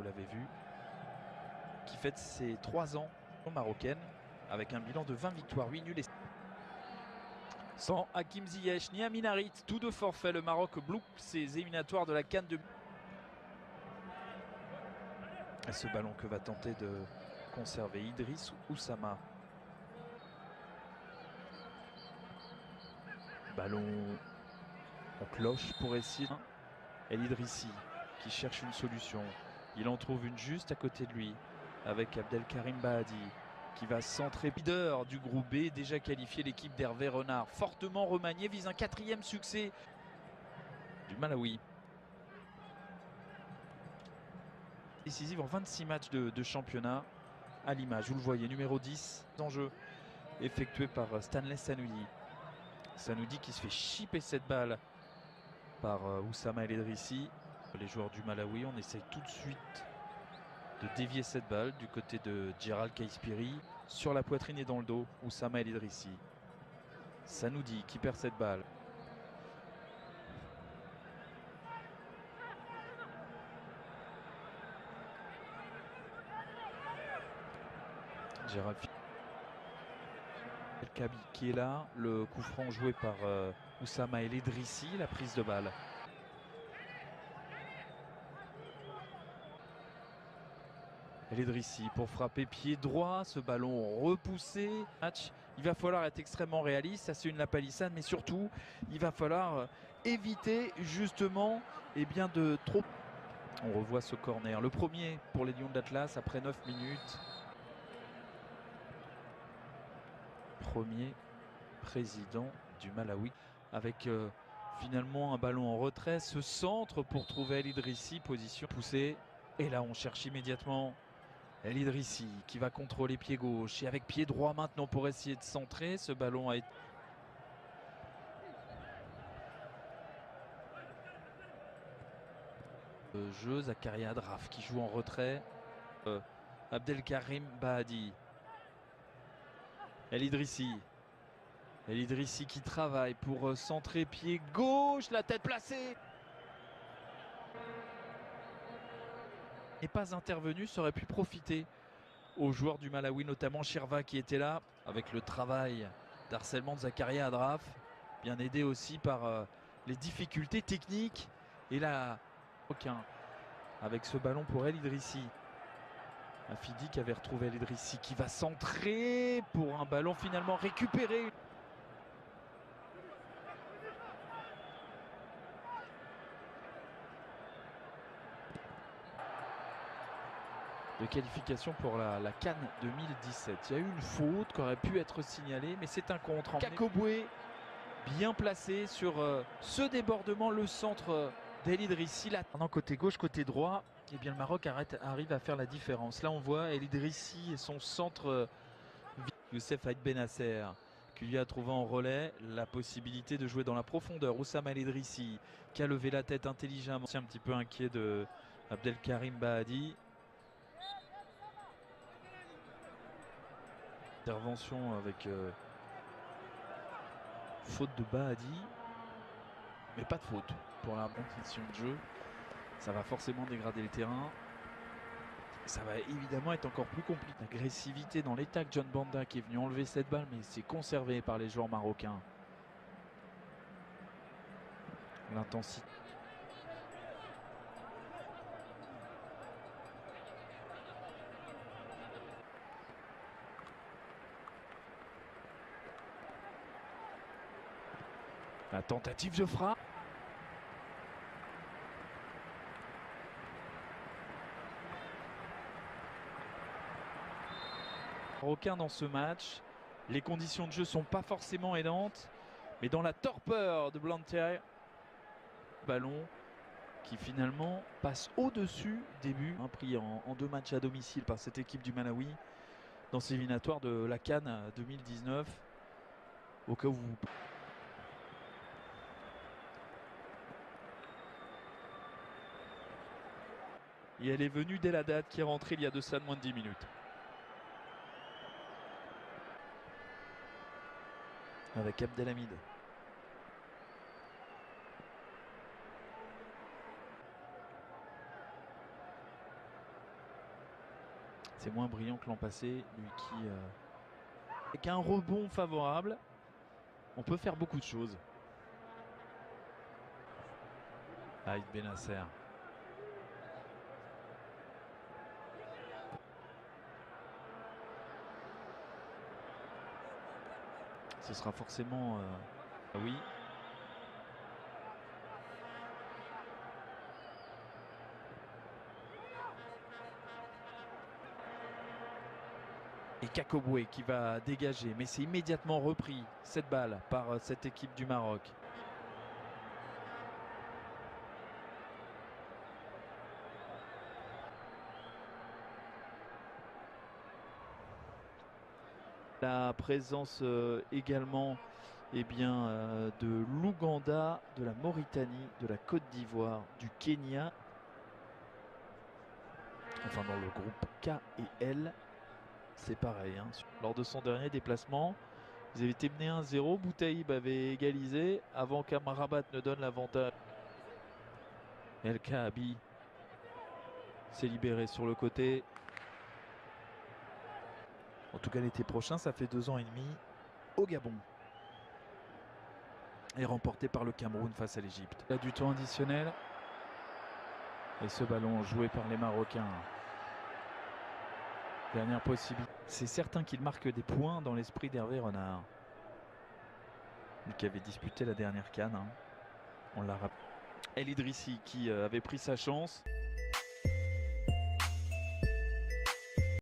vous l'avez vu, qui fête ses 3 ans marocaine avec un bilan de 20 victoires, 8 nuls et sans Hakim Ziyech ni Amin Harit, tous deux forfaits, le Maroc loupe ses éliminatoires de la CAN de... Et ce ballon que va tenter de conserver Idriss Oussama. Ballon en cloche pour essayer. El Idrissi qui cherche une solution. Il en trouve une juste à côté de lui avec Abdelkarim Bahadi qui va centrer. Leader du groupe B, déjà qualifié, l'équipe d'Hervé Renard, fortement remaniée, vise un 4e succès du Malawi. Décisive en 26 matchs de championnat, à l'image, vous le voyez, numéro 10 en jeu, effectué par Stanley Sanoudi. Sanoudi qui se fait chipper cette balle par Oussama El Idrissi. Les joueurs du Malawi, on essaye tout de suite de dévier cette balle du côté de Djeral Kaispiri, sur la poitrine et dans le dos, Oussama El Idrissi. Sanoudi qui perd cette balle. Djeral El Kabi qui est là, le coup franc joué par Oussama El Idrissi, la prise de balle. El Idrissi pour frapper pied droit, ce ballon repoussé. Il va falloir être extrêmement réaliste, ça c'est une la palissade, mais surtout il va falloir éviter justement de trop. On revoit ce corner, le premier pour les Lions de l'Atlas après 9 minutes. Premier président du Malawi avec finalement un ballon en retrait, ce centre pour trouver El Idrissi, position poussée. Et là on cherche immédiatement El Idrissi qui va contrôler pied gauche et avec pied droit maintenant pour essayer de centrer. Ce ballon a été... Jeu, Zakaria Adraf qui joue en retrait. Abdelkarim Bahadi. El Idrissi. El Idrissi qui travaille pour centrer pied gauche, la tête placée. N'est pas intervenu, ça aurait pu profiter aux joueurs du Malawi, notamment Shirva qui était là, avec le travail d'harcèlement de Zakaria Adraf, bien aidé aussi par les difficultés techniques. Et là, aucun avec ce ballon pour El Idrissi. Afidi qui avait retrouvé El Idrissi qui va centrer pour un ballon finalement récupéré. De qualification pour la CAN 2017. Il y a eu une faute qui aurait pu être signalée, mais c'est un contre. Kakoboué bien placé sur ce débordement, le centre d'El Idrissi. Là, côté gauche, côté droit, et bien le Maroc arrive à faire la différence. Là, on voit El Idrissi et son centre. Youssef Haït Benasser qui lui a trouvé en relais la possibilité de jouer dans la profondeur. Oussama El Idrissi qui a levé la tête intelligemment. C'est un petit peu inquiet de Abdelkarim Bahadi. Intervention avec faute de Bahadi, mais pas de faute pour la compétition de jeu. Ça va forcément dégrader le terrain. Ça va évidemment être encore plus compliqué. L'agressivité dans les tacles, John Banda qui est venu enlever cette balle, mais c'est conservé par les joueurs marocains. L'intensité. La tentative de frappe. Marocain dans ce match. Les conditions de jeu sont pas forcément aidantes, mais dans la torpeur de Blantyre, ballon qui finalement passe au-dessus début, pris en 2 matchs à domicile par cette équipe du Malawi dans ces éliminatoires de la CAN 2019. Au cas où vous... Et elle est venue dès la date qui est rentrée il y a de ça de moins de 10 minutes. Avec Abdelhamid. C'est moins brillant que l'an passé, lui qui avec un rebond favorable, on peut faire beaucoup de choses. Aïd Benasser. Ce sera forcément oui. Et Kakoboué qui va dégager, mais c'est immédiatement repris cette balle par cette équipe du Maroc. La présence également de l'Ouganda, de la Mauritanie, de la Côte d'Ivoire, du Kenya. Enfin dans le groupe K et L, c'est pareil. Hein. Lors de son dernier déplacement, ils avaient été menés 1-0. Boutaïb avait égalisé avant qu'Amrabat ne donne l'avantage. El Kaabi s'est libéré sur le côté. En tout cas l'été prochain, ça fait 2 ans et demi au Gabon. Et remporté par le Cameroun face à l'Égypte. Il y a du temps additionnel. Et ce ballon joué par les Marocains. Dernière possibilité. C'est certain qu'il marque des points dans l'esprit d'Hervé Renard. Lui qui avait disputé la dernière CAN. Hein. On l'a rappelé. El Idrissi qui avait pris sa chance.